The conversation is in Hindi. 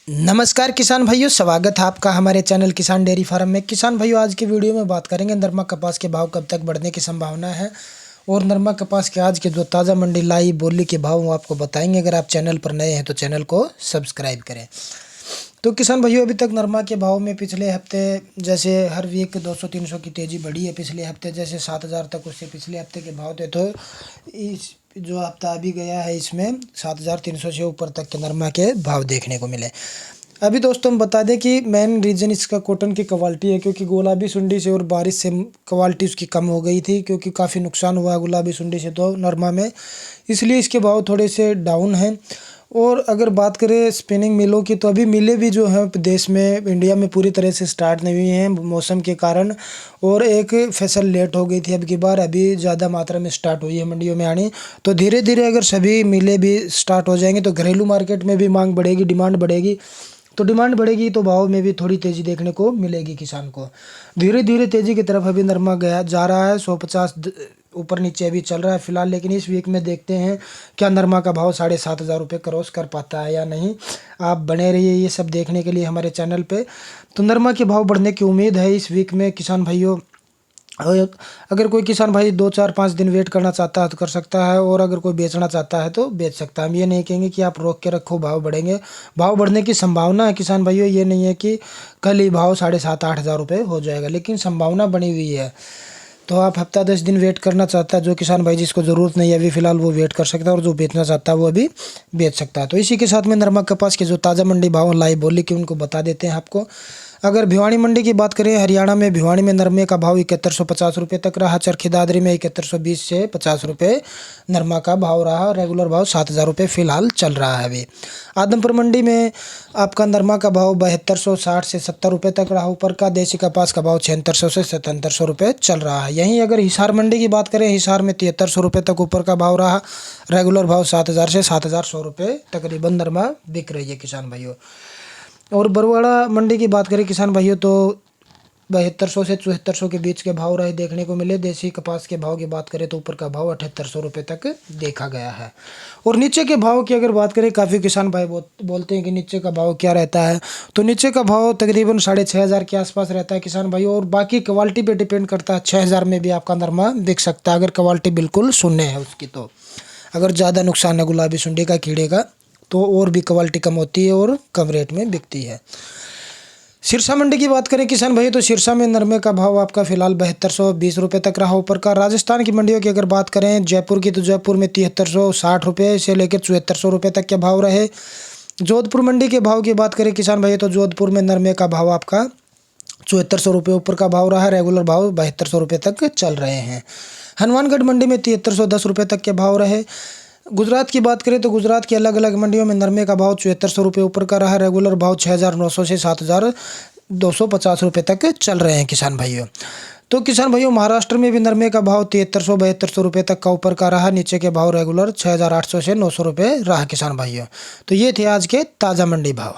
नमस्कार किसान भाइयों, स्वागत है आपका हमारे चैनल किसान डेयरी फार्म में। किसान भाइयों, आज की वीडियो में बात करेंगे नरमा कपास के भाव कब तक बढ़ने की संभावना है और नरमा कपास के आज के जो ताज़ा मंडी लाई बोली के भाव वो आपको बताएंगे। अगर आप चैनल पर नए हैं तो चैनल को सब्सक्राइब करें। तो किसान भाइयों, अभी तक नरमा के भाव में पिछले हफ्ते जैसे हर वीक 200-300 की तेज़ी बढ़ी है। पिछले हफ्ते जैसे 7,000 तक उससे पिछले हफ्ते के भाव थे, तो इस जो हफ्ता अभी गया है इसमें 7,300 से ऊपर तक के नरमा के भाव देखने को मिले। अभी दोस्तों हम बता दें कि मेन रीज़न इसका कॉटन की क्वालिटी है, क्योंकि गुलाबी सुंडी से और बारिश से क्वालिटी उसकी कम हो गई थी, क्योंकि काफ़ी नुकसान हुआ गुलाबी सुंडी से तो नरमा में, इसलिए इसके भाव थोड़े से डाउन हैं। और अगर बात करें स्पिनिंग मिलों की, तो अभी मिलें भी जो है देश में, इंडिया में पूरी तरह से स्टार्ट नहीं हुई हैं मौसम के कारण, और एक फसल लेट हो गई थी अब की बार, अभी ज़्यादा मात्रा में स्टार्ट हुई है मंडियों में आनी। तो धीरे धीरे अगर सभी मिलें भी स्टार्ट हो जाएंगे तो घरेलू मार्केट में भी मांग बढ़ेगी, डिमांड बढ़ेगी। तो डिमांड बढ़ेगी तो भाव में भी थोड़ी तेज़ी देखने को मिलेगी किसान को। धीरे धीरे तेज़ी की तरफ अभी नरमा गया जा रहा है, 150 ऊपर नीचे अभी चल रहा है फिलहाल। लेकिन इस वीक में देखते हैं क्या नरमा का भाव 7,500 रुपये क्रॉस कर पाता है या नहीं। आप बने रहिए ये सब देखने के लिए हमारे चैनल पे। तो नरमा के भाव बढ़ने की उम्मीद है इस वीक में किसान भाइयों। और अगर कोई किसान भाई 2-4-5 दिन वेट करना चाहता है तो कर सकता है, और अगर कोई बेचना चाहता है तो बेच सकता है। हम ये नहीं कहेंगे कि आप रोक के रखो भाव बढ़ेंगे। भाव बढ़ने की संभावना है किसान भाइयों, ये नहीं है कि कल ही भाव 7,500-8,000 रुपये हो जाएगा, लेकिन संभावना बनी हुई है। तो आप हफ्ता 10 दिन वेट करना चाहता है जो किसान भाई, जिसको ज़रूरत नहीं है अभी फ़िलहाल, वो वेट कर सकता है, और जो बेचना चाहता है वो अभी बेच सकता है। तो इसी के साथ में नरमा कपास के जो ताज़ा मंडी भाव लाइव बोली कि उनको बता देते हैं आपको। अगर भिवानी मंडी की बात करें, हरियाणा में भिवानी में नरमे का भाव 7150 रुपये तक रहा। चरखी दादरी में 7120 से 50 रुपये नरमा का भाव रहा। रेगुलर भाव 7,000 रुपये फ़िलहाल चल रहा है अभी। आदमपुर मंडी में आपका नरमा का भाव 7260 से 70 रुपये तक रहा। ऊपर का देसी कपास का भाव 7600 से 7700 रुपये चल रहा है। यहीं अगर हिसार मंडी की बात करें, हिसार में 7300 रुपये तक ऊपर का भाव रहा। रेगुलर भाव 7,000 से 7,100 रुपये तकरीबन नरमा बिक रही है किसान भाइयों। और बरवाड़ा मंडी की बात करें किसान भाइयों, तो 7200 से 7400 के बीच के भाव रहे देखने को मिले। देसी कपास के भाव की बात करें तो ऊपर का भाव 7800 रुपये तक देखा गया है। और नीचे के भाव की अगर बात करें, काफ़ी किसान भाई बोलते हैं कि नीचे का भाव क्या रहता है, तो नीचे का भाव तकरीबन 6,500 के आसपास रहता है किसान भाई। और बाकी क्वालिटी पे डिपेंड करता है, 6,000 में भी आपका नरमा बिक सकता है अगर क्वालिटी बिल्कुल शून्य है उसकी। तो अगर ज़्यादा नुकसान है गुलाबी सुंडी का, कीड़े का, तो और भी क्वालिटी कम होती है और कम रेट में बिकती है। सिरसा मंडी की बात करें किसान भाई, तो सिरसा में नरमे का भाव आपका फिलहाल 7220 रुपये तक रहा ऊपर का। राजस्थान की मंडियों की अगर बात करें, जयपुर की, तो जयपुर में 7360 रुपये से लेकर 7400 रुपये तक के भाव रहे। जोधपुर मंडी के भाव की बात करें किसान भाई, तो जोधपुर में नरमे का भाव आपका 7400 रुपये ऊपर का भाव रहा। रेगुलर भाव 7200 रुपये तक चल रहे हैं। हनुमानगढ़ मंडी में 7310 रुपये तक के भाव रहे। गुजरात की बात करें तो गुजरात की अलग अलग मंडियों में नरमे का भाव 7400 रुपये ऊपर का रहा। रेगुलर भाव 6,900 से 7,250 रुपये तक चल रहे हैं किसान भाइयों। तो किसान भाइयों, महाराष्ट्र में भी नरमे का भाव 7300-7200 रुपये तक का ऊपर का रहा। नीचे के भाव रेगुलर 6,800 से 900 रुपये रहा किसान भाइयों। तो ये थे आज के ताज़ा मंडी भाव।